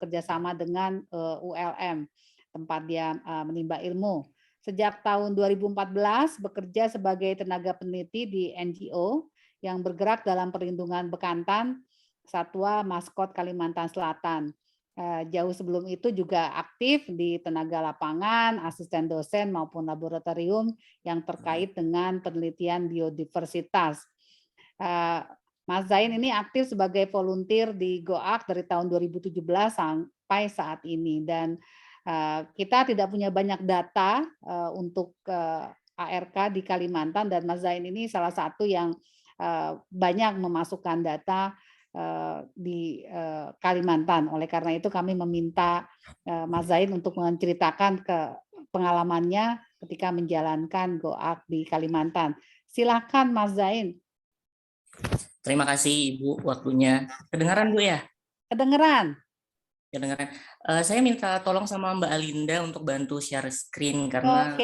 kerjasama dengan ULM, tempat dia menimba ilmu. Sejak tahun 2014 bekerja sebagai tenaga peneliti di NGO yang bergerak dalam perlindungan bekantan, satwa maskot Kalimantan Selatan. Jauh sebelum itu juga aktif di tenaga lapangan, asisten dosen maupun laboratorium yang terkait dengan penelitian biodiversitas. Mas Zain ini aktif sebagai volunteer di GOAK dari tahun 2017 sampai saat ini, dan kita tidak punya banyak data untuk ARK di Kalimantan, dan Mas Zain ini salah satu yang banyak memasukkan data di Kalimantan. Oleh karena itu kami meminta Mas Zain untuk menceritakan ke pengalamannya ketika menjalankan GOAK di Kalimantan. Silakan Mas Zain. Terima kasih Ibu waktunya. Kedengaran Bu ya? Kedengeran. Kedengaran. Saya minta tolong sama Mbak Alinda untuk bantu share screen karena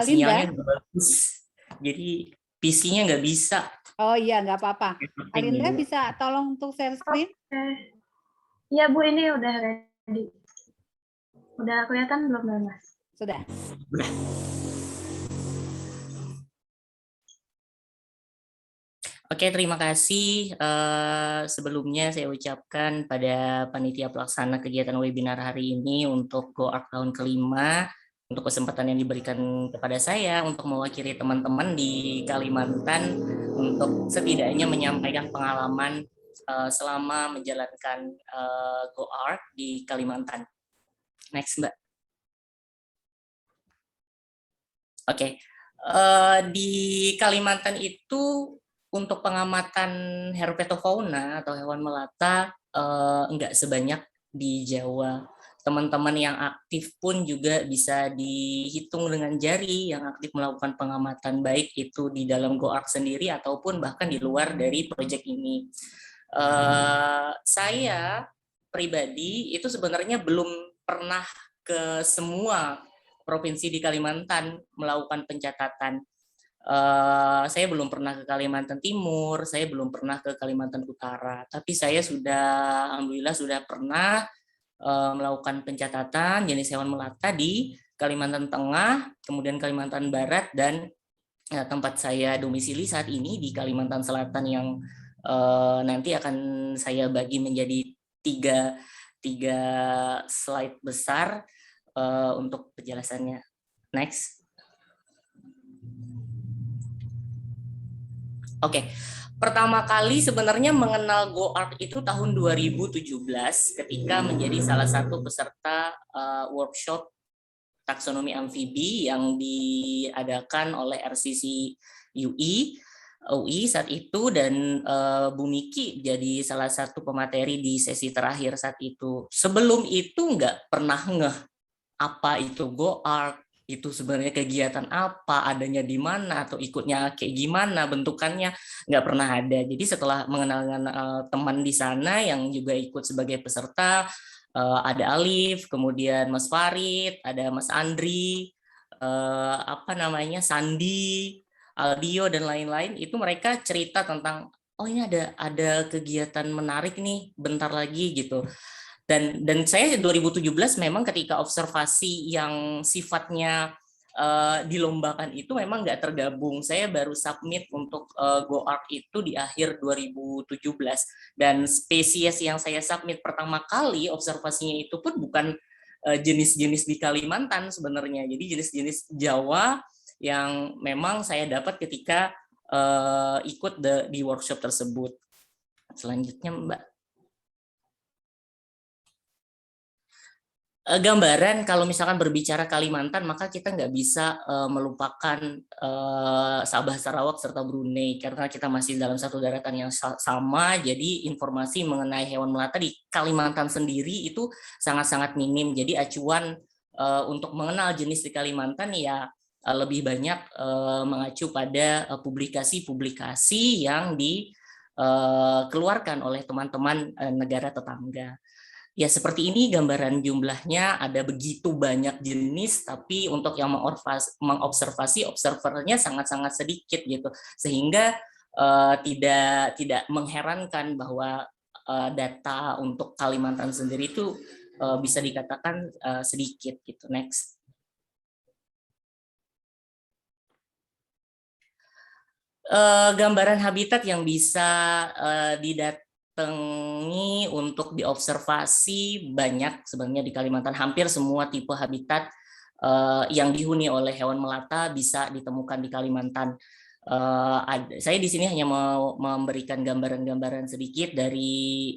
sinyalnya nggak bagus. Jadi PC-nya nggak bisa. Oh iya, nggak apa-apa. Alinda bisa tolong untuk share screen? Iya Bu, ini udah ready. Udah kelihatan belum Mas? Sudah. Oke, terima kasih. Sebelumnya saya ucapkan pada panitia pelaksana kegiatan webinar hari ini untuk GOAK tahun kelima, untuk kesempatan yang diberikan kepada saya untuk mewakili teman-teman di Kalimantan untuk setidaknya menyampaikan pengalaman selama menjalankan GOAK di Kalimantan. Next, Mbak. Oke, di Kalimantan itu untuk pengamatan herpetofauna atau hewan melata enggak sebanyak di Jawa. Teman-teman yang aktif pun juga bisa dihitung dengan jari yang aktif melakukan pengamatan, baik itu di dalam GOAK sendiri ataupun bahkan di luar dari proyek ini. Saya pribadi itu sebenarnya belum pernah ke semua provinsi di Kalimantan melakukan pencatatan. Saya belum pernah ke Kalimantan Timur, saya belum pernah ke Kalimantan Utara, tapi saya sudah, alhamdulillah sudah pernah melakukan pencatatan jenis hewan melata di Kalimantan Tengah, kemudian Kalimantan Barat, dan tempat saya domisili saat ini di Kalimantan Selatan yang nanti akan saya bagi menjadi tiga slide besar untuk penjelasannya. Next. Oke, pertama kali sebenarnya mengenal GOAK itu tahun 2017 ketika menjadi salah satu peserta workshop taksonomi amfibi yang diadakan oleh RCC UI saat itu, dan Bu Miki jadi salah satu pemateri di sesi terakhir saat itu. Sebelum itu nggak pernah ngeh apa itu GOAK, itu sebenarnya kegiatan apa, adanya di mana, atau ikutnya kayak gimana, bentukannya nggak pernah ada. Jadi setelah mengenal teman di sana yang juga ikut sebagai peserta, ada Alif, kemudian Mas Farid, ada Mas Andri, Sandi, Aldio, dan lain-lain, itu mereka cerita tentang, oh ini ada kegiatan menarik nih, bentar lagi gitu. Dan saya 2017 memang ketika observasi yang sifatnya dilombakan itu memang nggak tergabung. Saya baru submit untuk GOAK itu di akhir 2017. Dan spesies yang saya submit pertama kali observasinya itu pun bukan jenis-jenis di Kalimantan sebenarnya. Jadi jenis-jenis Jawa yang memang saya dapat ketika ikut di workshop tersebut. Selanjutnya Mbak. Gambaran kalau misalkan berbicara Kalimantan, maka kita nggak bisa melupakan Sabah, Sarawak, serta Brunei, karena kita masih dalam satu daratan yang sama. Jadi informasi mengenai hewan melata di Kalimantan sendiri itu sangat-sangat minim. Jadi acuan untuk mengenal jenis di Kalimantan ya lebih banyak mengacu pada publikasi-publikasi yang dikeluarkan oleh teman-teman negara tetangga. Ya seperti ini gambaran jumlahnya, ada begitu banyak jenis, tapi untuk yang mengobservasi observernya sangat-sangat sedikit gitu, sehingga tidak mengherankan bahwa data untuk Kalimantan sendiri itu bisa dikatakan sedikit gitu. Next. Gambaran habitat yang bisa didatangi untuk diobservasi banyak sebenarnya di Kalimantan. Hampir semua tipe habitat yang dihuni oleh hewan melata bisa ditemukan di Kalimantan. Saya di sini hanya mau memberikan gambaran-gambaran sedikit dari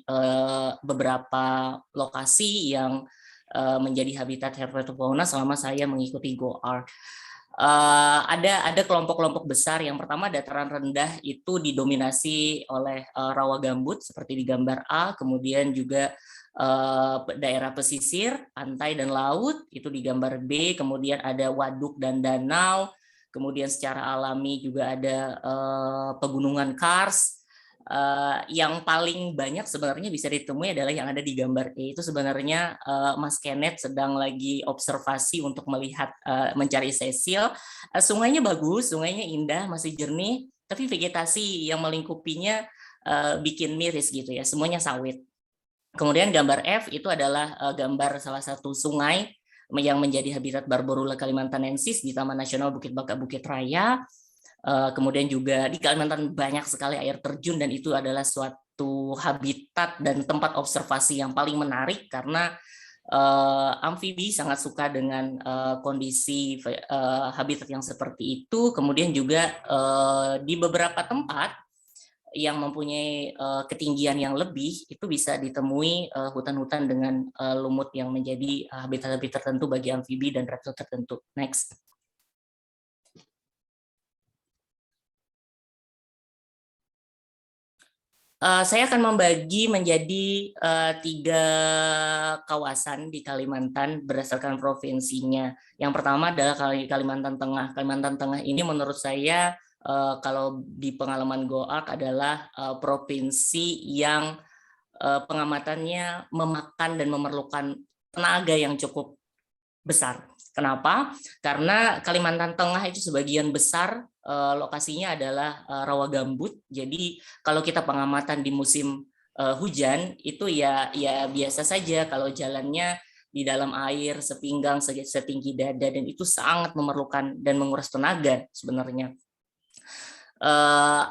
beberapa lokasi yang menjadi habitat herpetofauna selama saya mengikuti GoArt. Ada kelompok-kelompok besar. Yang pertama, dataran rendah itu didominasi oleh rawa gambut seperti di gambar A, kemudian juga daerah pesisir, pantai dan laut itu di gambar B, kemudian ada waduk dan danau, kemudian secara alami juga ada pegunungan kars. Yang paling banyak sebenarnya bisa ditemui adalah yang ada di gambar E. Itu sebenarnya Mas Kenneth sedang lagi observasi untuk melihat mencari sesil. Sungainya bagus, sungainya indah, masih jernih, tapi vegetasi yang melingkupinya bikin miris gitu ya, semuanya sawit. Kemudian gambar F itu adalah gambar salah satu sungai yang menjadi habitat Barborula kalimantanensis di Taman Nasional Bukit Baka Bukit Raya. Kemudian juga di Kalimantan banyak sekali air terjun, dan itu adalah suatu habitat dan tempat observasi yang paling menarik karena amfibi sangat suka dengan kondisi habitat yang seperti itu. Kemudian juga di beberapa tempat yang mempunyai ketinggian yang lebih itu bisa ditemui hutan-hutan dengan lumut yang menjadi habitat-habitat tertentu bagi amfibi dan reptil tertentu. Next. Saya akan membagi menjadi 3 kawasan di Kalimantan berdasarkan provinsinya. Yang pertama adalah Kalimantan Tengah. Kalimantan Tengah ini menurut saya kalau di pengalaman GoArt adalah provinsi yang pengamatannya memakan dan memerlukan tenaga yang cukup besar. Kenapa? Karena Kalimantan Tengah itu sebagian besar lokasinya adalah rawa gambut. Jadi kalau kita pengamatan di musim hujan itu ya biasa saja kalau jalannya di dalam air sepinggang setinggi dada, dan itu sangat memerlukan dan menguras tenaga sebenarnya.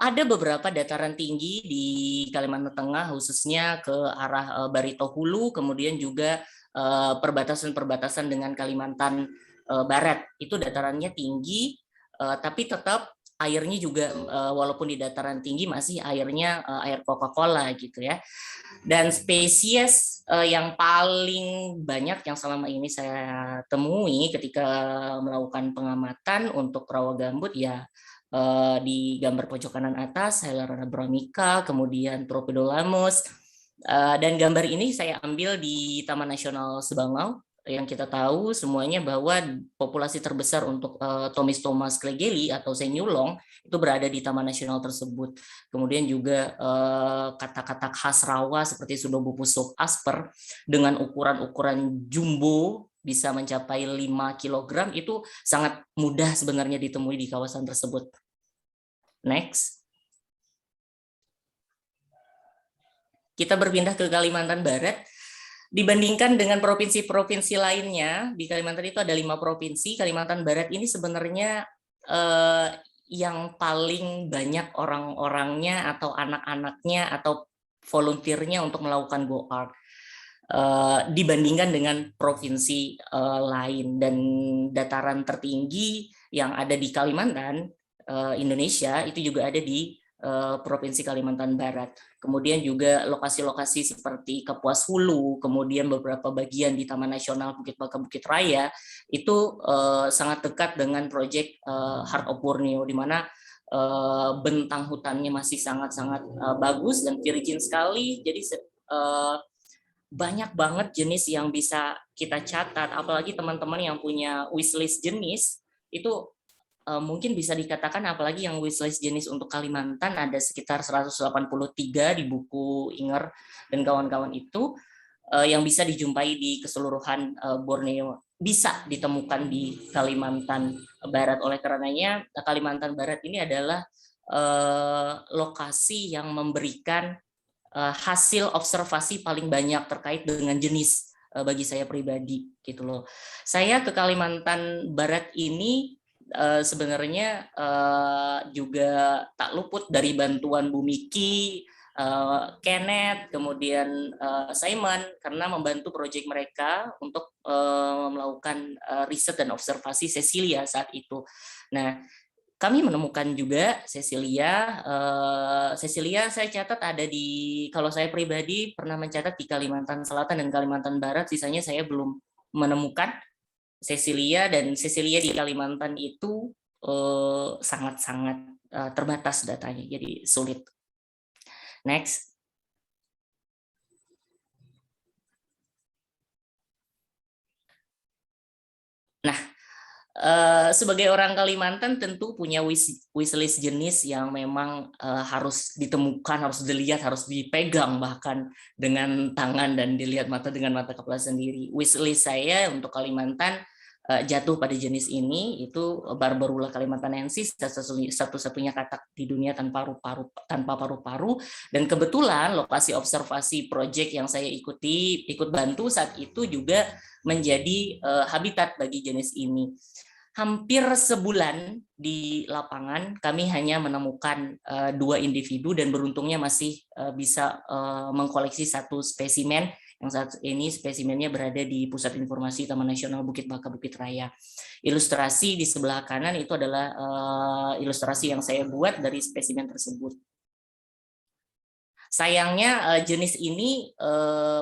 Ada beberapa dataran tinggi di Kalimantan Tengah, khususnya ke arah Barito Hulu, kemudian juga perbatasan-perbatasan dengan Kalimantan Barat. Itu datarannya tinggi, tapi tetap airnya juga walaupun di dataran tinggi masih airnya air Coca-Cola gitu ya. Dan spesies yang paling banyak yang selama ini saya temui ketika melakukan pengamatan untuk rawa gambut ya di gambar pojok kanan atas Hylarana brahmica, kemudian Tropidolamus, dan gambar ini saya ambil di Taman Nasional Sebangau. Yang kita tahu semuanya bahwa populasi terbesar untuk Tomistoma sklegeli atau senyulong itu berada di Taman Nasional tersebut. Kemudian juga katak-katak khas rawa seperti Pseudobupus subasper dengan ukuran-ukuran jumbo bisa mencapai 5 kg, itu sangat mudah sebenarnya ditemui di kawasan tersebut. Next. Kita berpindah ke Kalimantan Barat. Dibandingkan dengan provinsi-provinsi lainnya, di Kalimantan itu ada 5 provinsi. Kalimantan Barat ini sebenarnya yang paling banyak orang-orangnya atau anak-anaknya atau volunteernya untuk melakukan GoArt. Dibandingkan dengan provinsi lain, dan dataran tertinggi yang ada di Kalimantan Indonesia itu juga ada di Provinsi Kalimantan Barat. Kemudian juga lokasi-lokasi seperti Kapuas Hulu, kemudian beberapa bagian di Taman Nasional Bukit Baka Bukit Raya itu sangat dekat dengan proyek Heart of Borneo, di mana bentang hutannya masih sangat-sangat bagus dan virgin sekali. Jadi banyak banget jenis yang bisa kita catat, apalagi teman-teman yang punya wishlist jenis itu mungkin bisa dikatakan, apalagi yang wishlist jenis untuk Kalimantan ada sekitar 183 di buku Inger dan kawan-kawan itu yang bisa dijumpai di keseluruhan Borneo, bisa ditemukan di Kalimantan Barat. Oleh karenanya Kalimantan Barat ini adalah lokasi yang memberikan hasil observasi paling banyak terkait dengan jenis bagi saya pribadi gitu loh. Saya ke Kalimantan Barat ini sebenarnya juga tak luput dari bantuan Bu Miki, Kenneth, kemudian Simon, karena membantu proyek mereka untuk melakukan riset dan observasi Cecilia saat itu. Nah, kami menemukan juga Cecilia. Cecilia saya catat ada di, kalau saya pribadi pernah mencatat di Kalimantan Selatan dan Kalimantan Barat, sisanya saya belum menemukan Cecilia, dan Cecilia di Kalimantan itu sangat-sangat terbatas datanya, jadi sulit. Next. Nah, sebagai orang Kalimantan tentu punya wishlist jenis yang memang harus ditemukan, harus dilihat, harus dipegang bahkan dengan tangan dan dilihat dengan mata kepala sendiri. Wishlist saya untuk Kalimantan jatuh pada jenis ini itu Barbarula kalimantanensis, satu-satunya katak di dunia tanpa paru-paru, dan kebetulan lokasi observasi proyek yang saya ikut bantu saat itu juga menjadi habitat bagi jenis ini. Hampir sebulan di lapangan kami hanya menemukan 2 individu, dan beruntungnya masih bisa mengkoleksi 1 spesimen yang saat ini spesimennya berada di Pusat Informasi Taman Nasional Bukit Baka Bukit Raya. Ilustrasi di sebelah kanan itu adalah ilustrasi yang saya buat dari spesimen tersebut. Sayangnya jenis ini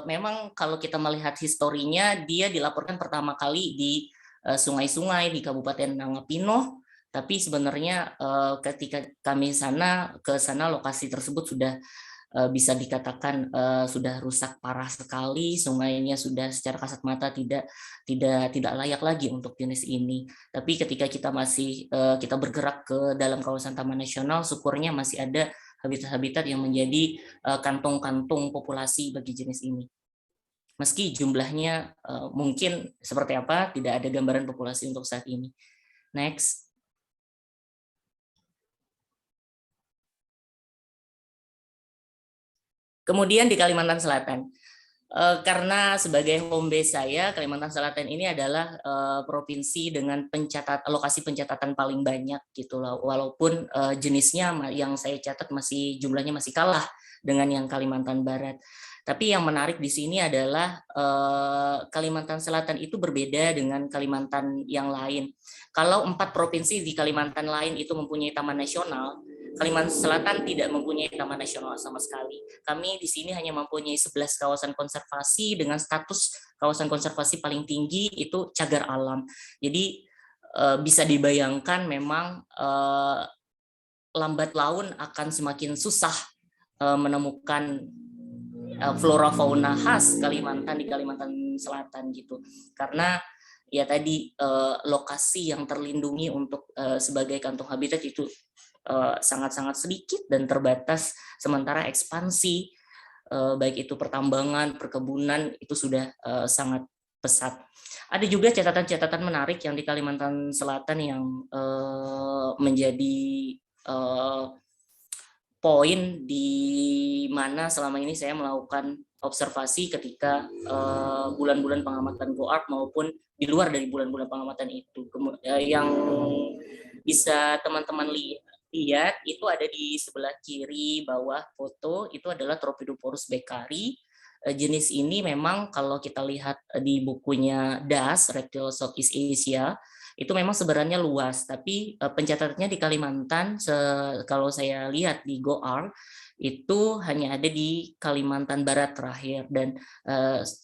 memang kalau kita melihat historinya, dia dilaporkan pertama kali di sungai-sungai di Kabupaten Nangapino, tapi sebenarnya ketika kami ke sana lokasi tersebut sudah bisa dikatakan sudah rusak parah sekali, sungainya sudah secara kasat mata tidak layak lagi untuk jenis ini. Tapi ketika kita bergerak ke dalam kawasan Taman Nasional, syukurnya masih ada habitat-habitat yang menjadi kantong-kantong populasi bagi jenis ini. Meski jumlahnya mungkin seperti apa, tidak ada gambaran populasi untuk saat ini. Next. Kemudian di Kalimantan Selatan, karena sebagai home base saya, Kalimantan Selatan ini adalah provinsi dengan lokasi pencatatan paling banyak gitu loh. Walaupun jenisnya yang saya catat jumlahnya masih kalah dengan yang Kalimantan Barat. Tapi yang menarik di sini adalah Kalimantan Selatan itu berbeda dengan Kalimantan yang lain. Kalau 4 provinsi di Kalimantan lain itu mempunyai taman nasional, Kalimantan Selatan tidak mempunyai taman nasional sama sekali. Kami di sini hanya mempunyai 11 kawasan konservasi dengan status kawasan konservasi paling tinggi itu cagar alam. Jadi bisa dibayangkan memang lambat laun akan semakin susah menemukan flora fauna khas Kalimantan di Kalimantan Selatan gitu. Karena ya tadi lokasi yang terlindungi untuk sebagai kantong habitat itu sangat-sangat sedikit dan terbatas, sementara ekspansi baik itu pertambangan, perkebunan itu sudah sangat pesat. Ada juga catatan-catatan menarik yang di Kalimantan Selatan yang menjadi poin di mana selama ini saya melakukan observasi ketika bulan-bulan pengamatan GoArt maupun di luar dari bulan-bulan pengamatan itu. Yang bisa teman-teman lihat itu ada di sebelah kiri bawah foto, itu adalah Tropidoporus beccari. Jenis ini memang kalau kita lihat di bukunya DAS, Reptile Southeast Asia, itu memang sebenarnya luas, tapi pencatatannya di Kalimantan, kalau saya lihat di GoArt, itu hanya ada di Kalimantan Barat terakhir, dan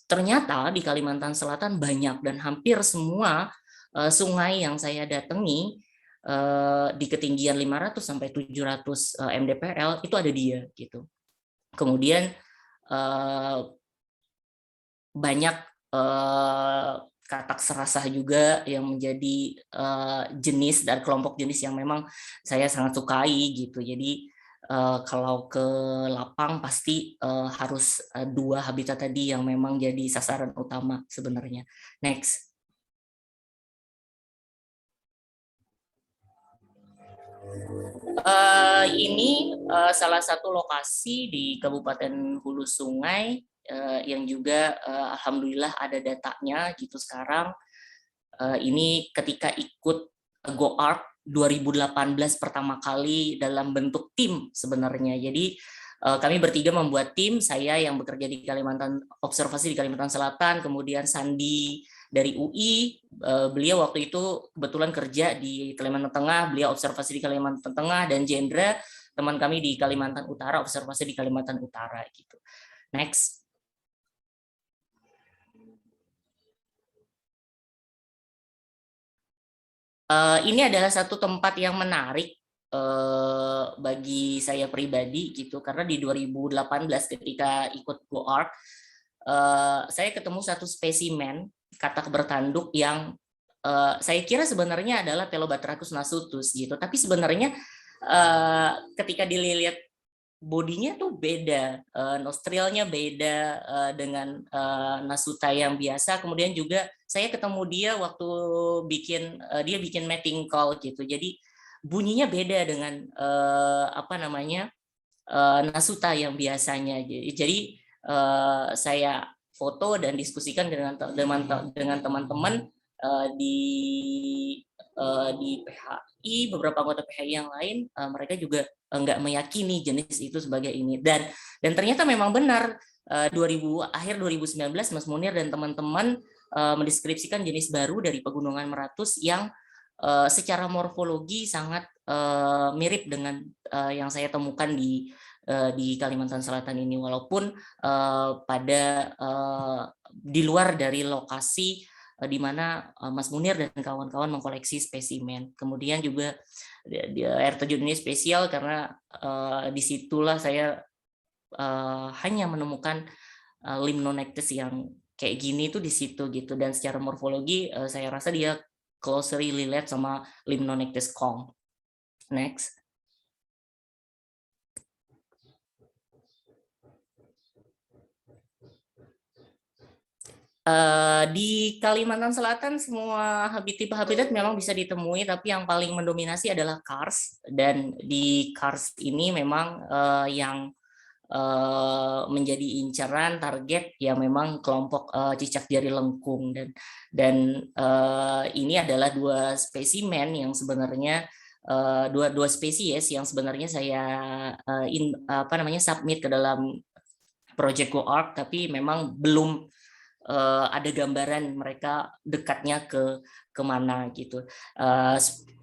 ternyata di Kalimantan Selatan banyak, dan hampir semua sungai yang saya datangi di ketinggian 500 sampai 700 mdpl itu ada dia gitu. Kemudian banyak katak serasah juga yang menjadi jenis dan kelompok jenis yang memang saya sangat sukai gitu. Jadi kalau ke lapang pasti harus 2 habitat tadi yang memang jadi sasaran utama sebenarnya. Next. Ini salah satu lokasi di Kabupaten Hulu Sungai yang juga alhamdulillah ada datanya gitu sekarang. Ini ketika ikut Go Art 2018 pertama kali dalam bentuk tim sebenarnya. Jadi kami bertiga membuat tim, saya yang bekerja di Kalimantan, observasi di Kalimantan Selatan, kemudian Sandi dari UI, beliau waktu itu kebetulan kerja di Kalimantan Tengah, beliau observasi di Kalimantan Tengah, dan Jendra, teman kami di Kalimantan Utara, observasi di Kalimantan Utara gitu. Next. Ini adalah satu tempat yang menarik bagi saya pribadi gitu, karena di 2018 ketika ikut Go Art, saya ketemu satu spesimen katak bertanduk yang saya kira sebenarnya adalah Telobatrachus nasutus gitu, tapi sebenarnya ketika dilihat bodinya tuh beda, nostrilnya beda dengan nasuta yang biasa. Kemudian juga saya ketemu dia waktu dia bikin mating call gitu. Jadi bunyinya beda dengan apa namanya nasuta yang biasanya. Jadi saya foto dan diskusikan dengan teman-teman di PHI, beberapa anggota PHI yang lain, mereka juga nggak meyakini jenis itu sebagai ini, dan ternyata memang benar. Akhir 2019 Mas Munir dan teman-teman mendeskripsikan jenis baru dari Pegunungan Meratus yang secara morfologi sangat mirip dengan yang saya temukan di Kalimantan Selatan ini, walaupun di luar dari lokasi di mana Mas Munir dan kawan-kawan mengkoleksi spesimen. Kemudian juga air terjun ini spesial karena disitulah saya hanya menemukan Limnonectes yang kayak gini tuh di situ gitu, dan secara morfologi saya rasa dia closely relate sama Limnonectes Kong. Next. Di Kalimantan Selatan semua tipe habitat memang bisa ditemui, tapi yang paling mendominasi adalah kars, dan di kars ini memang yang menjadi incaran target ya memang kelompok cicak jari lengkung, dan ini adalah dua spesimen yang sebenarnya dua spesies yang sebenarnya saya submit ke dalam Project Go Art, tapi memang belum ada gambaran mereka dekatnya ke kemana gitu.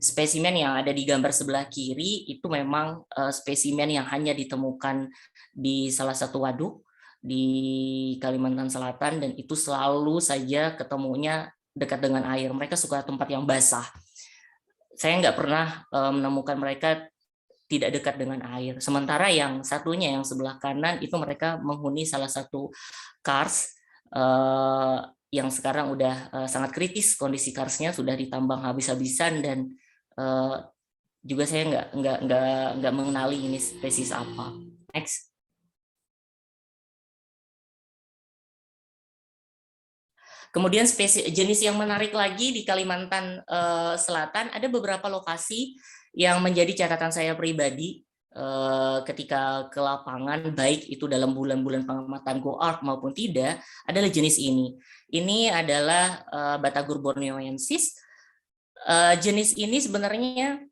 Spesimen yang ada di gambar sebelah kiri itu memang spesimen yang hanya ditemukan di salah satu waduk di Kalimantan Selatan, dan itu selalu saja ketemunya dekat dengan air. Mereka suka tempat yang basah. Saya nggak pernah menemukan mereka tidak dekat dengan air. Sementara yang satunya yang sebelah kanan itu mereka menghuni salah satu kars yang sekarang udah sangat kritis kondisi karsnya, sudah ditambang habis-habisan, dan juga saya nggak mengenali ini spesies apa. Next. Kemudian jenis yang menarik lagi di Kalimantan Selatan, ada beberapa lokasi yang menjadi catatan saya pribadi ketika ke lapangan, baik itu dalam bulan-bulan pengamatan Go Art maupun tidak, adalah jenis ini. Ini adalah Batagur borneoensis. Jenis ini sebenarnya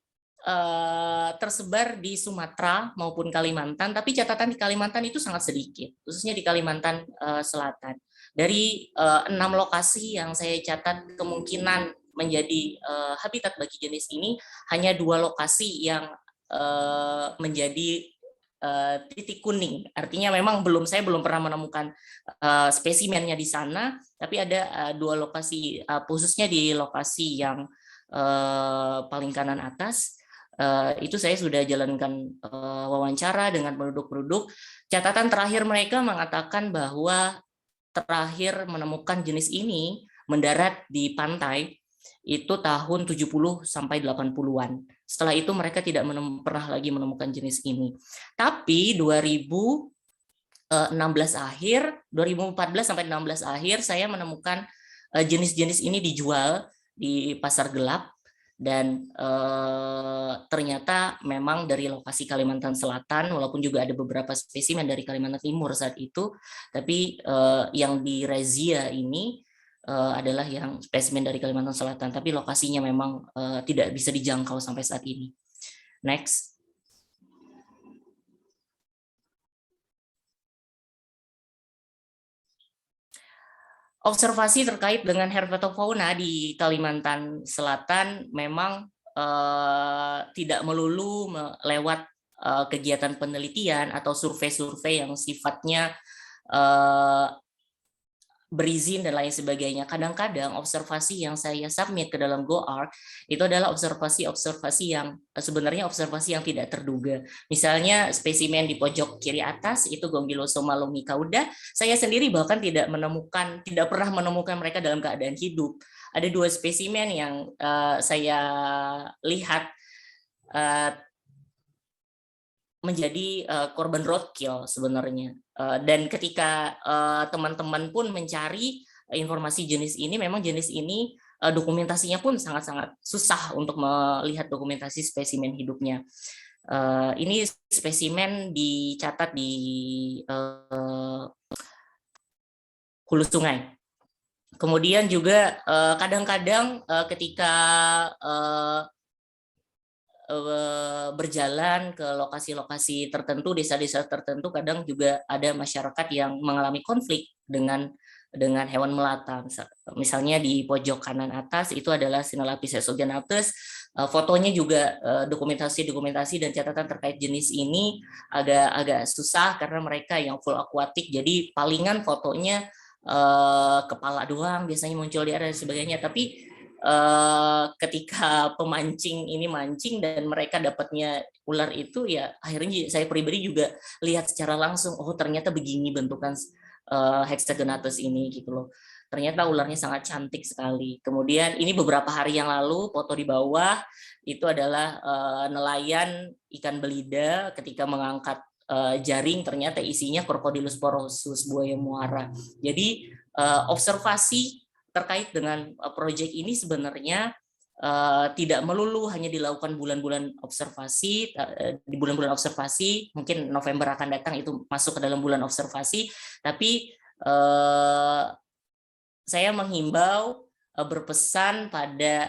tersebar di Sumatera maupun Kalimantan, tapi catatan di Kalimantan itu sangat sedikit, khususnya di Kalimantan Selatan. Dari 6 lokasi yang saya catat kemungkinan menjadi habitat bagi jenis ini, hanya 2 lokasi yang menjadi titik kuning. Artinya memang saya belum pernah menemukan spesimennya di sana, tapi ada 2 lokasi, khususnya di lokasi yang paling kanan atas. Itu saya sudah jalankan wawancara dengan penduduk-penduduk. Catatan terakhir mereka mengatakan bahwa terakhir menemukan jenis ini mendarat di pantai itu tahun 70 sampai 80-an. Setelah itu mereka tidak pernah lagi menemukan jenis ini. Tapi 2014 sampai 16 akhir saya menemukan jenis-jenis ini dijual di pasar gelap, Dan ternyata memang dari lokasi Kalimantan Selatan, walaupun juga ada beberapa spesimen dari Kalimantan Timur saat itu, tapi yang di razia ini adalah yang spesimen dari Kalimantan Selatan, tapi lokasinya memang tidak bisa dijangkau sampai saat ini. Next. Observasi terkait dengan herpetofauna di Kalimantan Selatan memang tidak melulu lewat kegiatan penelitian atau survei-survei yang sifatnya berizin dan lain sebagainya. Kadang-kadang observasi yang saya submit ke dalam GoArc itu adalah observasi yang sebenarnya observasi yang tidak terduga. Misalnya spesimen di pojok kiri atas itu Gongylosoma longicauda, saya sendiri bahkan tidak pernah menemukan mereka dalam keadaan hidup. Ada 2 spesimen yang saya lihat menjadi korban roadkill sebenarnya. Dan ketika teman-teman pun mencari informasi jenis ini, memang jenis ini dokumentasinya pun sangat-sangat susah untuk melihat dokumentasi spesimen hidupnya. Ini spesimen dicatat di hulu sungai. Kemudian juga kadang-kadang ketika berjalan ke lokasi-lokasi tertentu, desa-desa tertentu, kadang juga ada masyarakat yang mengalami konflik dengan hewan melata. Misalnya di pojok kanan atas itu adalah Sinolapis exogenatus. Fotonya juga dokumentasi dan catatan terkait jenis ini agak susah karena mereka yang full akuatik, jadi palingan fotonya kepala doang biasanya muncul di area dan sebagainya. Tapi ketika pemancing ini mancing dan mereka dapatnya ular itu, ya akhirnya saya pribadi juga lihat secara langsung, oh ternyata begini bentukan Hexagonatus ini gitu loh. Ternyata ularnya sangat cantik sekali. Kemudian ini beberapa hari yang lalu, foto di bawah itu adalah nelayan ikan belida ketika mengangkat jaring, ternyata isinya Crocodylus porosus, buaya muara. Jadi observasi terkait dengan proyek ini sebenarnya tidak melulu hanya dilakukan bulan-bulan observasi. Di bulan-bulan observasi, mungkin November akan datang itu masuk ke dalam bulan observasi, tapi saya menghimbau, berpesan pada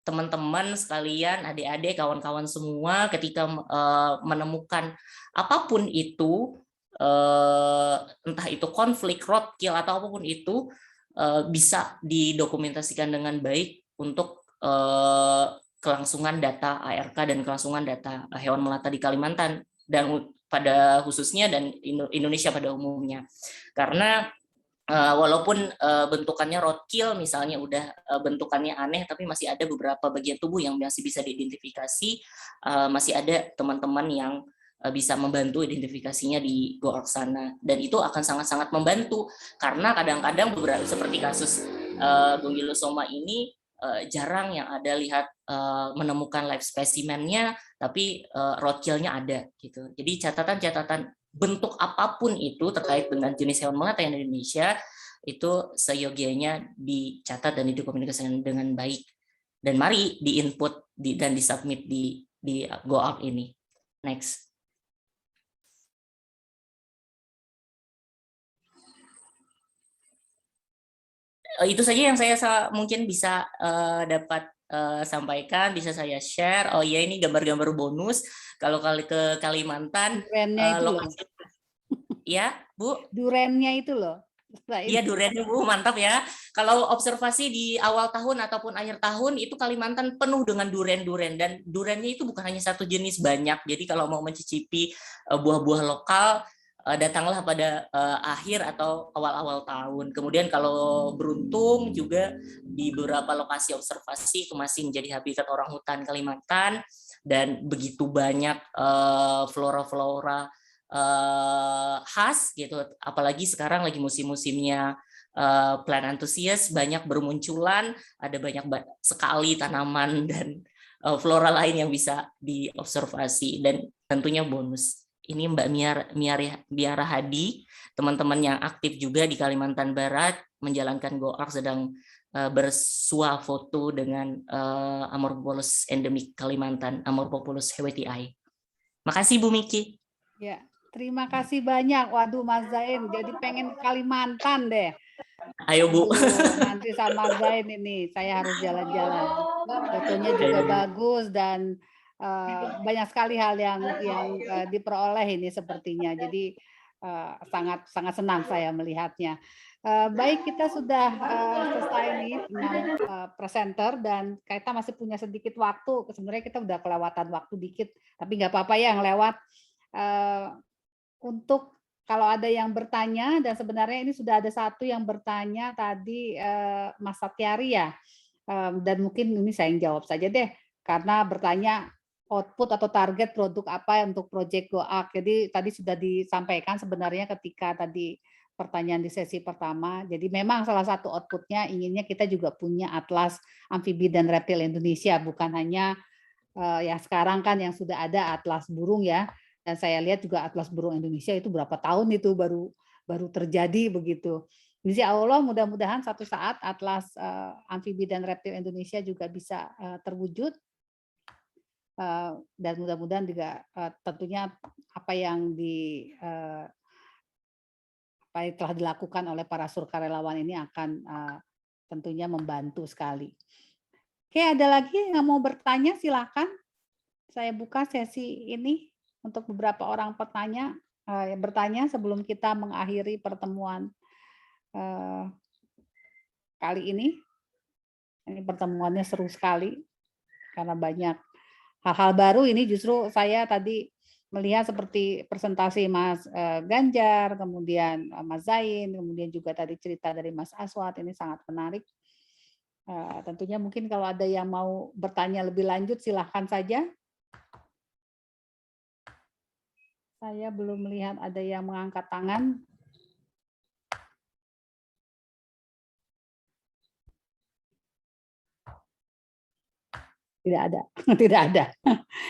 teman-teman sekalian, adik-adik, kawan-kawan semua, ketika menemukan apapun itu, entah itu konflik, roadkill atau apapun itu, bisa didokumentasikan dengan baik untuk kelangsungan data ARK dan kelangsungan data hewan melata di Kalimantan dan pada khususnya dan Indonesia pada umumnya. Karena walaupun bentukannya roadkill misalnya udah bentukannya aneh, tapi masih ada beberapa bagian tubuh yang masih bisa diidentifikasi, masih ada teman-teman yang bisa membantu identifikasinya di GoArc sana, dan itu akan sangat-sangat membantu karena kadang-kadang beberapa seperti kasus Gongylosoma ini jarang yang ada lihat menemukan live specimen-nya, tapi roadkill-nya ada gitu. Jadi catatan-catatan bentuk apapun itu terkait dengan jenis hewan melata yang di Indonesia itu seyogianya dicatat dan didokumentasikan dengan baik, dan mari diinput dan disubmit di GoArc ini. Next. Itu saja yang saya mungkin bisa dapat sampaikan, bisa saya share. Oh iya, ini gambar-gambar bonus kalau ke Kalimantan. Durennya itu loh. Ya, Bu? Durennya itu loh. Iya, durennya Bu, mantap ya. Kalau observasi di awal tahun ataupun akhir tahun itu Kalimantan penuh dengan duren-duren, dan durennya itu bukan hanya satu jenis, banyak. Jadi kalau mau mencicipi buah-buah lokal, datanglah pada akhir atau awal-awal tahun. Kemudian kalau beruntung juga di beberapa lokasi observasi itu masih menjadi habitat orang hutan Kalimantan, dan begitu banyak flora-flora khas gitu. Apalagi sekarang lagi musim-musimnya plant enthusiast, banyak bermunculan, ada banyak sekali tanaman dan flora lain yang bisa diobservasi, dan tentunya bonus. ini Mbak Miara Hadi, teman-teman yang aktif juga di Kalimantan Barat menjalankan GoArt sedang bersuah foto dengan Amorphobolus endemik Kalimantan, Amorphobolus hwti. Makasih Bu Miki. Ya, terima kasih banyak. Waduh Mas Zain, jadi pengen ke Kalimantan deh. Ayo Bu. Nanti sama Zain ini, saya harus jalan-jalan. Fotonya juga bagus dan banyak sekali hal yang diperoleh ini sepertinya. Jadi sangat senang saya melihatnya. Baik, kita sudah selesai nih 6 presenter dan kita masih punya sedikit waktu. Sebenarnya kita udah kelewatan waktu dikit, tapi nggak apa-apa ya yang lewat. Untuk kalau ada yang bertanya, dan sebenarnya ini sudah ada satu yang bertanya tadi, Mas Satyari ya, dan mungkin ini saya yang jawab saja deh, karena bertanya output atau target produk apa untuk Project GoArt. Jadi tadi sudah disampaikan sebenarnya ketika tadi pertanyaan di sesi pertama. Jadi memang salah satu outputnya inginnya kita juga punya atlas amfibi dan reptil Indonesia, bukan hanya ya sekarang kan yang sudah ada atlas burung ya. Dan saya lihat juga atlas burung Indonesia itu berapa tahun itu baru terjadi begitu. Insya Allah mudah-mudahan satu saat atlas amfibi dan reptil Indonesia juga bisa terwujud. Dan mudah-mudahan juga tentunya apa yang telah dilakukan oleh para sukarelawan ini akan tentunya membantu sekali. Oke, ada lagi yang mau bertanya silakan. Saya buka sesi ini untuk beberapa orang bertanya sebelum kita mengakhiri pertemuan kali ini. Ini pertemuannya seru sekali karena banyak hal-hal baru. Ini justru saya tadi melihat seperti presentasi Mas Ganjar, kemudian Mas Zain, kemudian juga tadi cerita dari Mas Aswad, ini sangat menarik. Tentunya mungkin kalau ada yang mau bertanya lebih lanjut silahkan saja. Saya belum melihat ada yang mengangkat tangan. Tidak ada, tidak ada.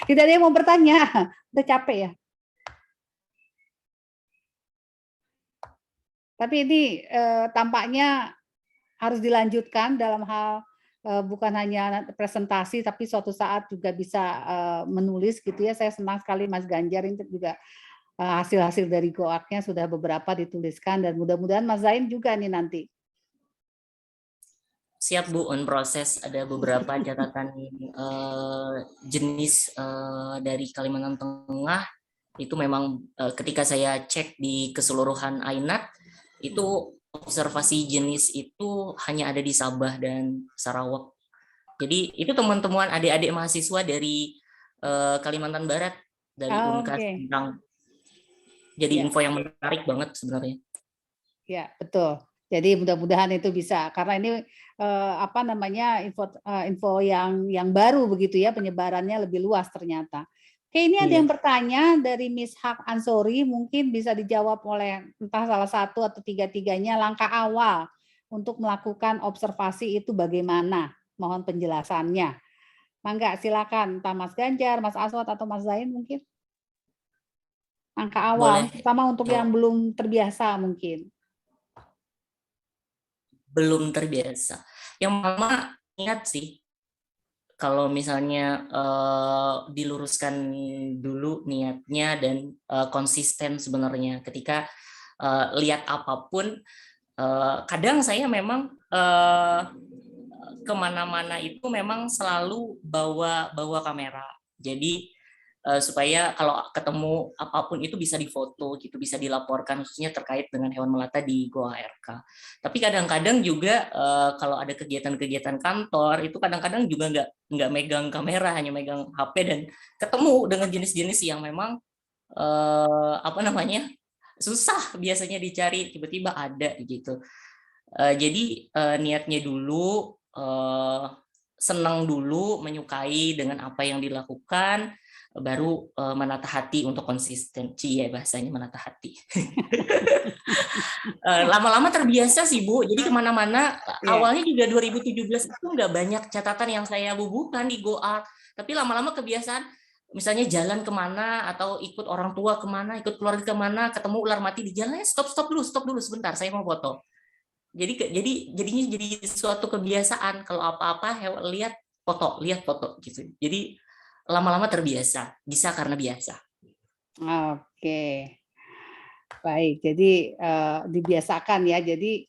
Tidak ada yang mau bertanya. Udah capek ya. Tapi ini tampaknya harus dilanjutkan dalam hal bukan hanya presentasi, tapi suatu saat juga bisa menulis gitu ya. Saya senang sekali Mas Ganjar ini juga hasil-hasil dari GoArt-nya sudah beberapa dituliskan dan mudah-mudahan Mas Zain juga nih nanti. Siap Bu, on proses. Ada beberapa catatan jenis dari Kalimantan Tengah. Itu memang ketika saya cek di keseluruhan AINAT, itu observasi jenis itu hanya ada di Sabah dan Sarawak. Jadi itu teman-teman adik-adik mahasiswa dari Kalimantan Barat, dari UNCAS tentang. Jadi info yang menarik banget sebenarnya. Ya, betul. Jadi mudah-mudahan itu bisa, karena ini info yang baru begitu ya, penyebarannya lebih luas ternyata. Oke, ini ada yang bertanya dari Miss Hak Ansori, mungkin bisa dijawab oleh entah salah satu atau tiga-tiganya. Langkah awal untuk melakukan observasi itu bagaimana? Mohon penjelasannya. Mangga silakan, entah Mas Ganjar, Mas Aswad atau Mas Zain mungkin. Langkah awal, terutama untuk yang belum terbiasa mungkin. Belum terbiasa. Yang Mama ingat sih, kalau misalnya diluruskan dulu niatnya dan konsisten sebenarnya ketika lihat apapun, kadang saya memang kemana-mana itu memang selalu bawa kamera. Jadi supaya kalau ketemu apapun itu bisa difoto gitu, bisa dilaporkan khususnya terkait dengan hewan melata di Goa RK. Tapi kadang-kadang juga kalau ada kegiatan-kegiatan kantor itu kadang-kadang juga nggak megang kamera, hanya megang HP dan ketemu dengan jenis-jenis yang memang susah biasanya dicari, tiba-tiba ada gitu. Jadi niatnya dulu senang dulu, menyukai dengan apa yang dilakukan, baru menata hati untuk konsistensi ya, bahasanya menata hati. Lama-lama terbiasa sih Bu, jadi kemana-mana. Awalnya juga 2017 itu nggak banyak catatan yang saya bubuhkan di GoArt, tapi lama-lama kebiasaan misalnya jalan kemana atau ikut orang tua kemana, ikut keluarga kemana, ketemu ular mati di jalan, stop dulu sebentar, saya mau foto. Jadinya jadi suatu kebiasaan, kalau apa-apa lihat foto gitu. Jadi lama-lama terbiasa, bisa karena biasa. Oke, baik. Jadi dibiasakan ya. Jadi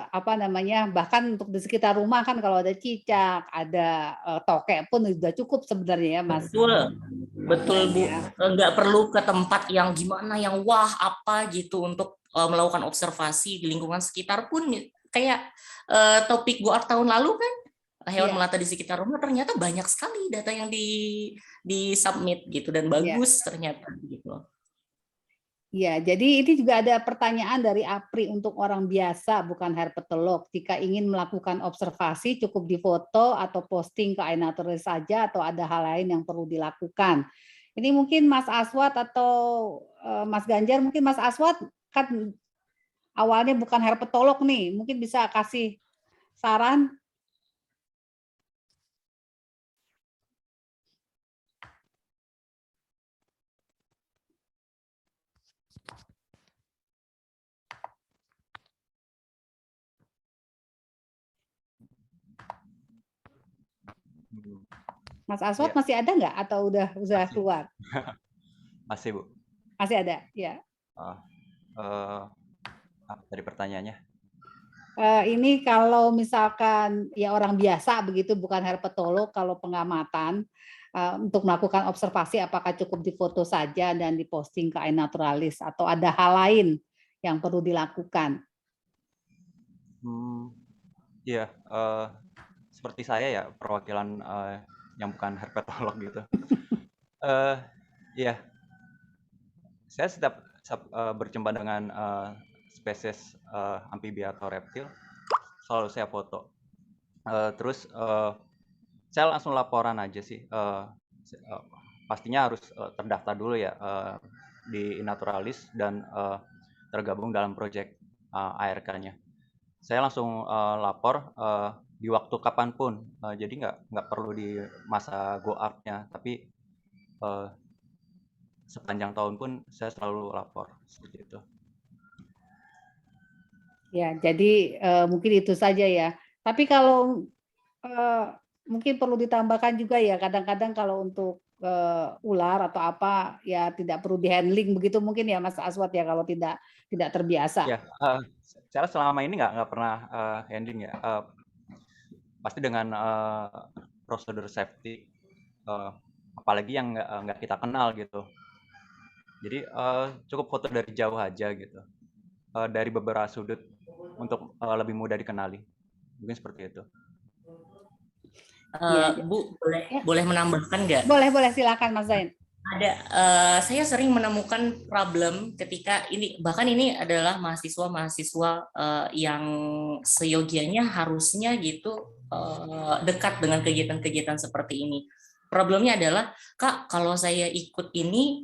apa namanya, bahkan untuk di sekitar rumah kan kalau ada cicak, ada tokek pun sudah cukup sebenarnya ya, Mas. Betul Bu, nggak perlu ke tempat yang gimana, yang wah apa gitu untuk melakukan observasi di lingkungan sekitar pun. Kayak topik Go Art tahun lalu kan, hewan melata di sekitar rumah, ternyata banyak sekali data yang di submit gitu, dan bagus ternyata gitu. Ya, jadi ini juga ada pertanyaan dari Apri untuk orang biasa, bukan herpetolog. Jika ingin melakukan observasi, cukup difoto atau posting ke iNaturalist saja, atau ada hal lain yang perlu dilakukan. Ini mungkin Mas Aswat atau Mas Ganjar, mungkin Mas Aswat kan awalnya bukan herpetolog nih, mungkin bisa kasih saran. Mas Aswat masih ada nggak atau udah keluar? Masih Bu. Masih ada, ya. Apa tadi pertanyaannya? Ini kalau misalkan ya orang biasa begitu, bukan herpetolog, kalau pengamatan untuk melakukan observasi, apakah cukup difoto saja dan diposting ke iNaturalist atau ada hal lain yang perlu dilakukan? Iya, seperti saya ya, perwakilan yang bukan herpetolog gitu. Iya, saya setiap berjumpa dengan spesies amfibi atau reptil, selalu saya foto. Terus saya langsung laporan aja sih. Pastinya harus terdaftar dulu ya di iNaturalist dan tergabung dalam proyek ARK-nya. Saya langsung lapor di waktu kapanpun, jadi nggak perlu di masa Go Art-nya, tapi sepanjang tahun pun saya selalu lapor seperti itu. Ya, jadi mungkin itu saja ya. Tapi kalau mungkin perlu ditambahkan juga ya, kadang-kadang kalau untuk ular atau apa ya tidak perlu di handling begitu mungkin ya Mas Aswat ya, kalau tidak terbiasa. Ya, saya selama ini nggak pernah handling ya. Pasti dengan prosedur safety, apalagi yang nggak kita kenal gitu. Jadi cukup foto dari jauh aja gitu, dari beberapa sudut untuk lebih mudah dikenali. Mungkin seperti itu. Bu, boleh menambahkan nggak? Boleh, silakan Mas Zain. Ada, saya sering menemukan problem ketika ini, bahkan ini adalah mahasiswa yang seyogianya harusnya gitu dekat dengan kegiatan-kegiatan seperti ini. Problemnya adalah, Kak, kalau saya ikut ini,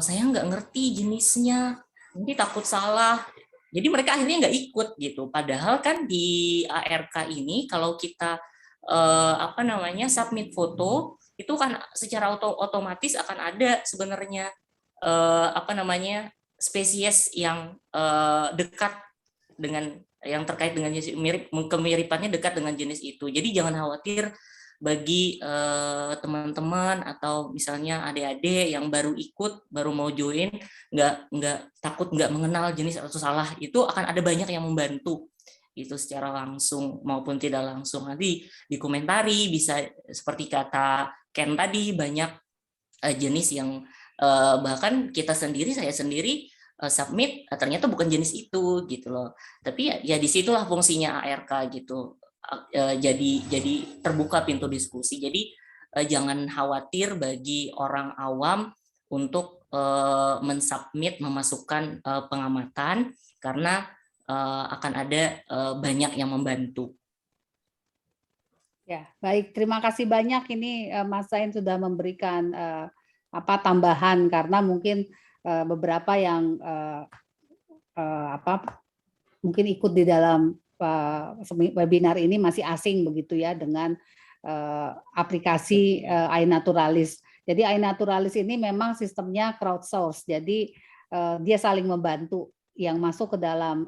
saya nggak ngerti jenisnya, nanti takut salah. Jadi mereka akhirnya nggak ikut gitu. Padahal kan di ARK ini kalau kita submit foto, itu kan secara otomatis akan ada sebenarnya spesies yang dekat dengan yang terkait dengan jenis, kemiripannya dekat dengan jenis itu. Jadi jangan khawatir bagi teman-teman atau misalnya adik-adik yang baru ikut, baru mau join, nggak takut nggak mengenal jenis atau salah, itu akan ada banyak yang membantu itu secara langsung maupun tidak langsung. Nanti dikomentari, bisa seperti kata Ken tadi, banyak jenis yang bahkan saya sendiri submit ternyata bukan jenis itu gitu loh. Tapi ya disitulah fungsinya ARK gitu. Jadi terbuka pintu diskusi. Jadi jangan khawatir bagi orang awam untuk mensubmit, memasukkan pengamatan, karena akan ada banyak yang membantu. Ya, baik. Terima kasih banyak ini Mas Zain sudah memberikan tambahan, karena mungkin beberapa yang mungkin ikut di dalam webinar ini masih asing begitu ya dengan aplikasi iNaturalist. Jadi iNaturalis ini memang sistemnya crowdsource, jadi dia saling membantu. Yang masuk ke dalam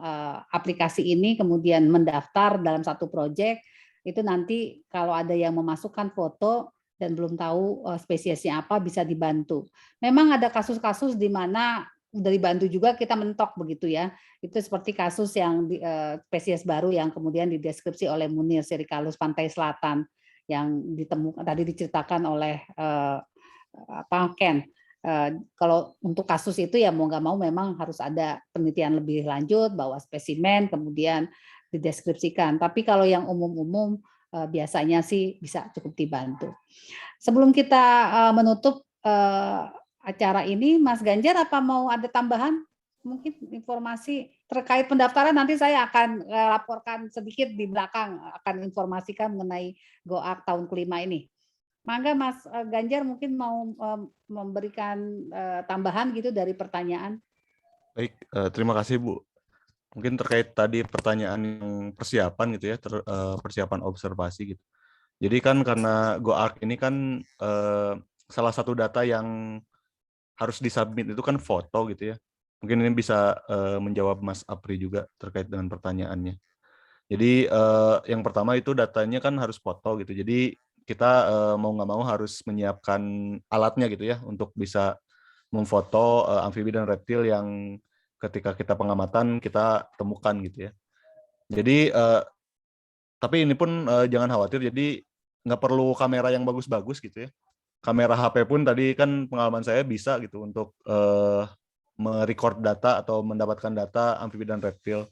aplikasi ini kemudian mendaftar dalam satu proyek, itu nanti kalau ada yang memasukkan foto dan belum tahu spesiesnya apa bisa dibantu. Memang ada kasus-kasus di mana udah dibantu juga kita mentok begitu ya. Itu seperti kasus yang spesies baru yang kemudian dideskripsi oleh Munir Sericalus Pantai Selatan yang ditemukan tadi diceritakan oleh Ken. Kalau untuk kasus itu ya mau nggak mau memang harus ada penelitian lebih lanjut, bawa spesimen, kemudian dideskripsikan. Tapi kalau yang umum-umum biasanya sih bisa cukup dibantu. Sebelum kita menutup acara ini, Mas Ganjar apa mau ada tambahan? Mungkin informasi terkait pendaftaran nanti saya akan laporkan sedikit di belakang, akan informasikan mengenai GoArt tahun kelima ini. Mangga Mas Ganjar mungkin mau memberikan tambahan gitu dari pertanyaan. Baik, terima kasih Bu. Mungkin terkait tadi pertanyaan yang persiapan gitu ya, persiapan observasi gitu. Jadi kan karena GoArt ini kan salah satu data yang harus disubmit itu kan foto gitu ya. Mungkin ini bisa menjawab Mas Apri juga terkait dengan pertanyaannya. Jadi yang pertama itu datanya kan harus foto gitu. Jadi kita mau nggak mau harus menyiapkan alatnya gitu ya untuk bisa memfoto amfibi dan reptil yang ketika kita pengamatan kita temukan gitu ya. Jadi tapi ini pun jangan khawatir. Jadi nggak perlu kamera yang bagus-bagus gitu ya. Kamera HP pun tadi kan pengalaman saya bisa gitu untuk merecord data atau mendapatkan data amfibi dan reptil.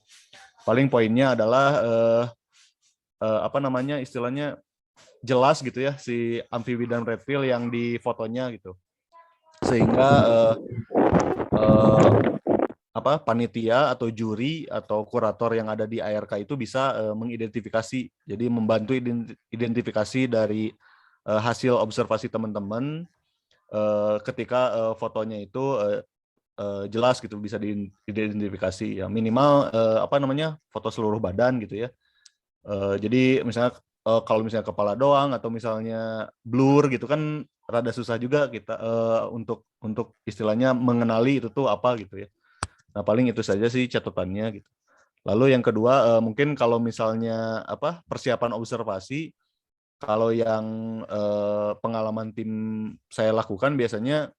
Paling poinnya adalah apa namanya istilahnya jelas gitu ya si amfibi dan reptil yang di fotonya gitu. Sehingga apa panitia atau juri atau kurator yang ada di ARK itu bisa mengidentifikasi. Jadi membantu identifikasi dari hasil observasi teman-teman ketika fotonya itu jelas gitu bisa diidentifikasi ya minimal apa namanya foto seluruh badan gitu ya. Jadi misalnya kalau misalnya kepala doang atau misalnya blur gitu kan rada susah juga kita untuk istilahnya mengenali itu tuh apa gitu ya. Nah paling itu saja sih catatannya gitu. Lalu yang kedua mungkin kalau misalnya apa persiapan observasi, kalau yang pengalaman tim saya lakukan biasanya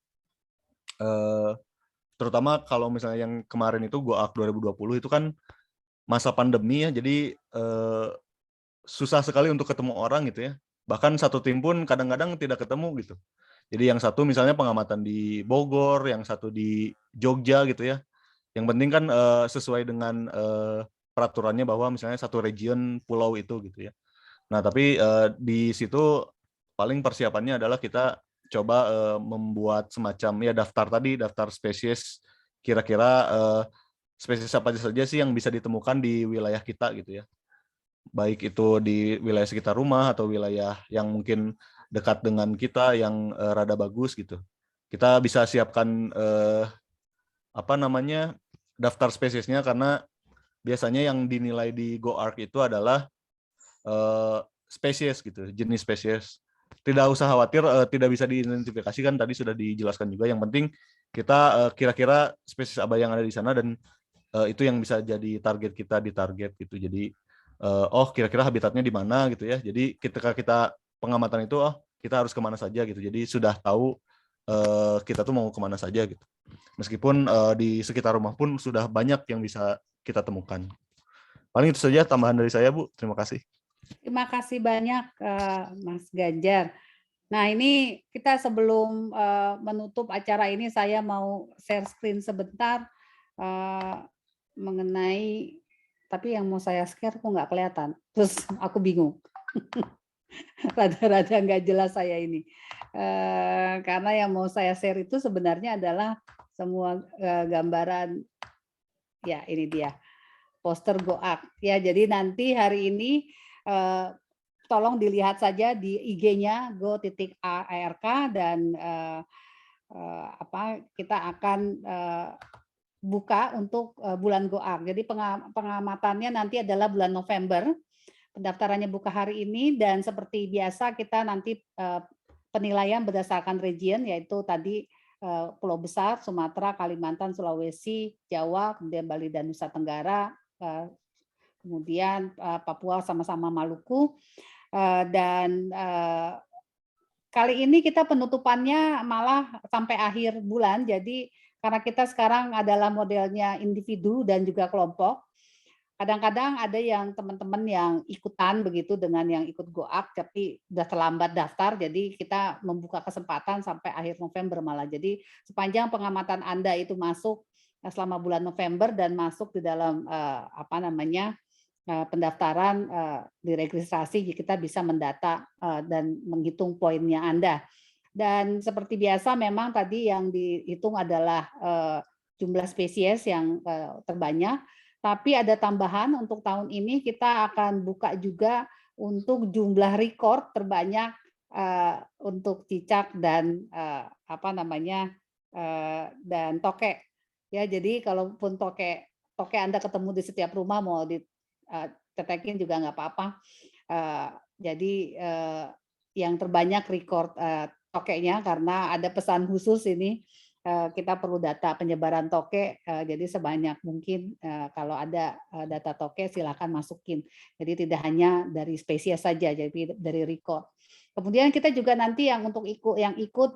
terutama kalau misalnya yang kemarin itu GoArt 2020 itu kan masa pandemi ya, jadi susah sekali untuk ketemu orang gitu ya. Bahkan satu tim pun kadang-kadang tidak ketemu gitu. Jadi yang satu misalnya pengamatan di Bogor, yang satu di Jogja gitu ya. Yang penting kan sesuai dengan peraturannya bahwa misalnya satu region pulau itu gitu ya. Nah tapi di situ paling persiapannya adalah kita coba membuat semacam ya daftar spesies kira-kira spesies apa saja sih yang bisa ditemukan di wilayah kita gitu ya. Baik itu di wilayah sekitar rumah atau wilayah yang mungkin dekat dengan kita yang rada bagus gitu. Kita bisa siapkan apa namanya daftar spesiesnya karena biasanya yang dinilai di GoArt itu adalah spesies gitu, jenis spesies. Tidak usah khawatir tidak bisa diidentifikasi kan tadi sudah dijelaskan juga. Yang penting kita kira-kira spesies apa yang ada di sana dan itu yang bisa jadi target kita di target gitu. Jadi oh kira-kira habitatnya di mana gitu ya. Jadi ketika kita pengamatan itu oh kita harus kemana saja gitu. Jadi sudah tahu kita tuh mau kemana saja gitu. Meskipun di sekitar rumah pun sudah banyak yang bisa kita temukan. Paling itu saja tambahan dari saya Bu. Terima kasih. Terima kasih banyak Mas Ganjar. Nah ini kita sebelum menutup acara ini saya mau share screen sebentar mengenai, tapi yang mau saya share kok nggak kelihatan. Terus aku bingung. Rada-rada nggak jelas saya ini. Karena yang mau saya share itu sebenarnya adalah semua gambaran, ya ini dia, poster GoArt. Ya, jadi nanti hari ini tolong dilihat saja di IG-nya go.ark dan kita akan buka untuk bulan GoArt. Jadi pengamatannya nanti adalah bulan November. Pendaftarannya buka hari ini dan seperti biasa kita nanti penilaian berdasarkan region, yaitu tadi Pulau Besar, Sumatera, Kalimantan, Sulawesi, Jawa, kemudian Bali dan Nusa Tenggara, kemudian Papua sama-sama Maluku. Dan kali ini kita penutupannya malah sampai akhir bulan, jadi karena kita sekarang adalah modelnya individu dan juga kelompok, kadang-kadang ada yang teman-teman yang ikutan begitu dengan yang ikut GoArt, tapi udah terlambat daftar, jadi kita membuka kesempatan sampai akhir November malah. Jadi sepanjang pengamatan Anda itu masuk selama bulan November dan masuk di dalam pendaftaran di registrasi, kita bisa mendata dan menghitung poinnya Anda. Dan seperti biasa memang tadi yang dihitung adalah jumlah spesies yang terbanyak, tapi ada tambahan untuk tahun ini kita akan buka juga untuk jumlah rekor terbanyak untuk cicak dan dan tokek. Ya, jadi kalaupun tokek Anda ketemu di setiap rumah mau ditetekin juga nggak apa-apa. Jadi yang terbanyak rekor tokeknya karena ada pesan khusus ini. Kita perlu data penyebaran tokek, jadi sebanyak mungkin kalau ada data tokek silakan masukin. Jadi tidak hanya dari spesies saja, jadi dari record. Kemudian kita juga nanti yang ikut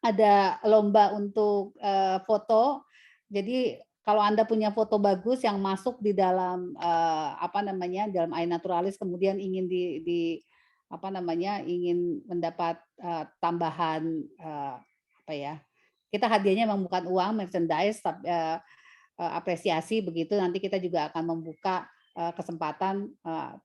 ada lomba untuk foto. Jadi kalau Anda punya foto bagus yang masuk di dalam dalam iNaturalis, kemudian ingin ingin mendapat tambahan kita hadiahnya memang bukan uang, merchandise, apresiasi begitu. Nanti kita juga akan membuka kesempatan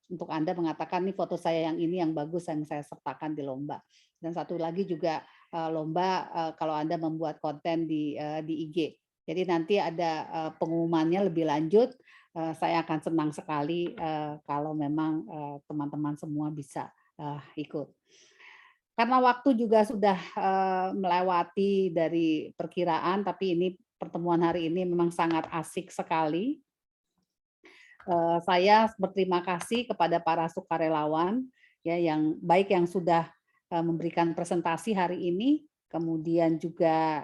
untuk Anda mengatakan nih foto saya yang ini yang bagus yang saya sertakan di lomba. Dan satu lagi juga lomba kalau Anda membuat konten di IG. Jadi nanti ada pengumumannya lebih lanjut. Saya akan senang sekali kalau memang teman-teman semua bisa ikut. Karena waktu juga sudah melewati dari perkiraan, tapi ini pertemuan hari ini memang sangat asik sekali. Saya berterima kasih kepada para sukarelawan ya yang baik yang sudah memberikan presentasi hari ini, kemudian juga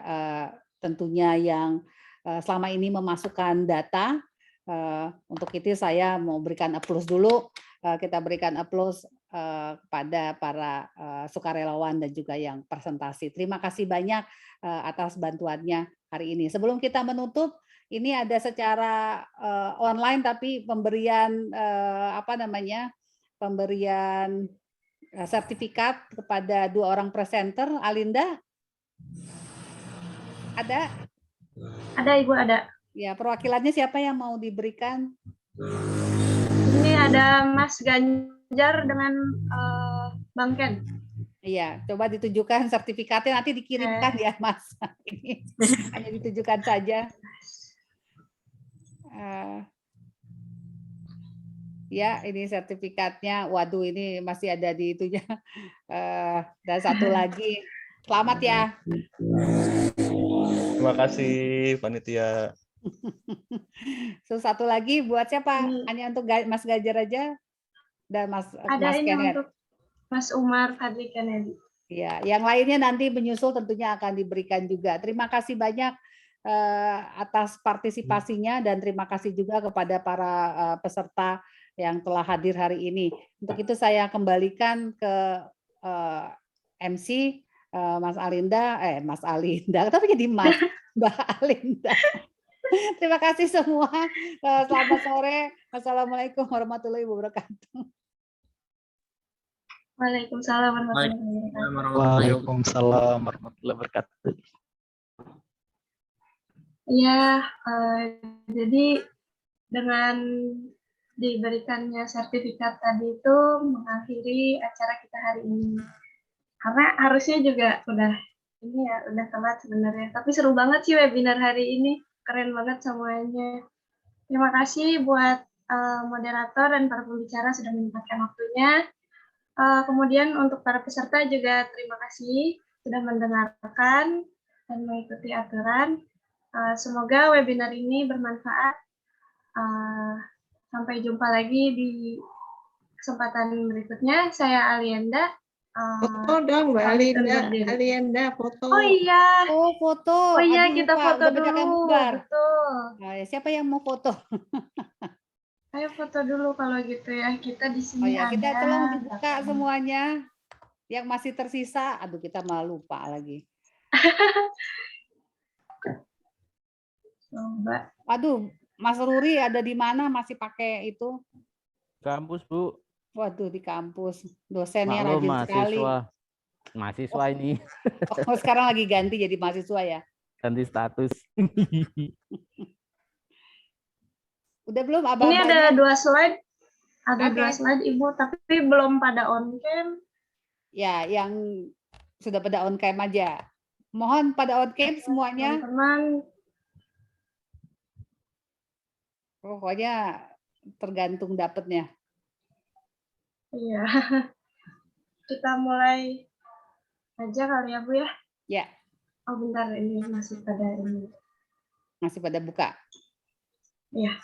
tentunya yang selama ini memasukkan data. Untuk itu saya mau berikan aplaus dulu. Kita berikan aplaus kepada para sukarelawan dan juga yang presentasi. Terima kasih banyak atas bantuannya hari ini. Sebelum kita menutup, ini ada secara online tapi pemberian pemberian sertifikat kepada 2 orang presenter. Alinda, ada? Ada Ibu, ada. Ya, perwakilannya siapa yang mau diberikan? Ini ada Mas Ganjar dengan Bang Ken. Iya, coba ditujukan sertifikatnya, nanti dikirimkan ya Mas. Ini hanya ditujukan saja. Ya, ini sertifikatnya. Waduh, ini masih ada di itunya. Dan satu lagi, selamat ya. Terima kasih panitia. Satu lagi buat siapa? Hanya untuk Mas Ganjar aja dan Mas ini Kenneth. untuk Mas Umar Fadli Kennedy. Ya, yang lainnya nanti menyusul tentunya akan diberikan juga. Terima kasih banyak atas partisipasinya dan terima kasih juga kepada para peserta yang telah hadir hari ini. Untuk itu saya kembalikan ke MC Mas Alinda, tapi jadi Mbak Alinda. Terima kasih semua. Selamat sore. Wassalamualaikum warahmatullahi wabarakatuh. Waalaikumsalam warahmatullahi wabarakatuh. Ya, jadi dengan diberikannya sertifikat tadi itu mengakhiri acara kita hari ini. Karena harusnya juga udah telat sebenarnya. Tapi seru banget sih webinar hari ini. Keren banget semuanya. Terima kasih buat moderator dan para pembicara sudah menyempatkan waktunya. Kemudian untuk para peserta juga terima kasih sudah mendengarkan dan mengikuti aturan. Semoga webinar ini bermanfaat. Sampai jumpa lagi di kesempatan berikutnya. Saya Alienda. Foto dong Mbak pamit Alinda, undur diri. Alienda foto. Oh iya, Oh, foto. oh iya Aduh, kita lupa. foto Udah banyak yang dulu, bubar. betul. Nah, siapa yang mau foto? Ayo foto dulu kalau gitu ya. Kita di Oh sini ya, kita ada. tolong dibuka belakang. semuanya. Yang masih tersisa, aduh kita malah lupa lagi. Coba. Aduh, Mas Ruri ada di mana masih pakai itu? Kampus, Bu. Waduh, di kampus. Dosennya Maklum rajin sekali. mahasiswa. Mahasiswa ini Oh, sekarang lagi ganti jadi mahasiswa ya? ganti status. Udah belum Ini abang-abangnya? ada 2 slide. Ada Oke. 2 slide Ibu, tapi belum pada on cam. Ya, yang sudah pada on cam aja. Mohon pada on cam semuanya. Teman-teman, Pokoknya tergantung dapatnya. iya. Kita mulai aja kali ya Bu ya. Ya, Oh bentar, ini masih pada ini. masih pada buka. Iya.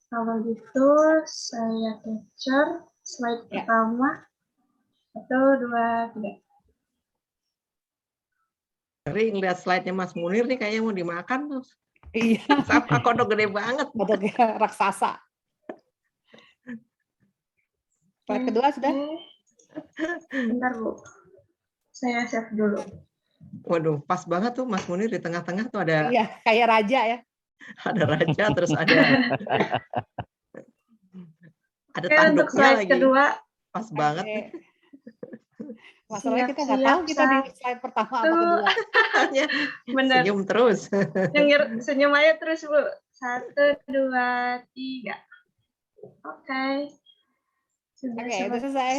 Kalau gitu saya capture slide Ya. pertama. 1, 2, 3. Ngeri ngeliat slide-nya Mas Munir nih kayaknya mau dimakan tuh. Iya, Sama kodok gede banget. kodoknya raksasa. Slide kedua sudah? Bentar Bu. Saya save dulu. Waduh, pas banget tuh Mas Munir di tengah-tengah tuh ada Iya, kayak raja ya. raja terus ada Oke, untuk tanduknya slide lagi. kedua. Pas banget. Oke. Masalahnya kita nggak Siap-siap, tahu kita di slide pertama apa satu. kedua. Hanya Bener. senyum terus. Senyum aja terus Bu. 1, 2, 3. Oke. Sudah Oke, itu selesai.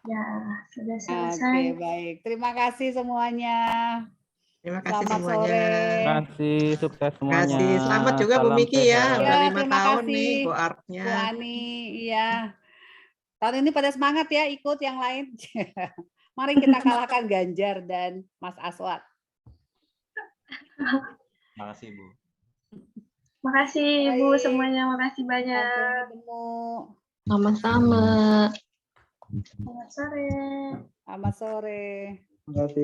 Ya, sudah Oke, selesai. baik. Terima kasih semuanya. Terima kasih Selamat semuanya. sore. Terima kasih, sukses Terima kasih. semuanya. Selamat juga Bu Salam Miki ya, sehat. udah Ya, 5 terima tahun kasih, nih Go Art-nya. Bu Ani. Iya. Tahun ini pada semangat ya ikut yang lain. Mari kita kalahkan Ganjar dan Mas Aswad. Makasih Bu. Makasih Ibu Baik. semuanya, makasih Sampai banyak. ketemu. Sama-sama. Selamat sore. Selamat sore. Terima kasih.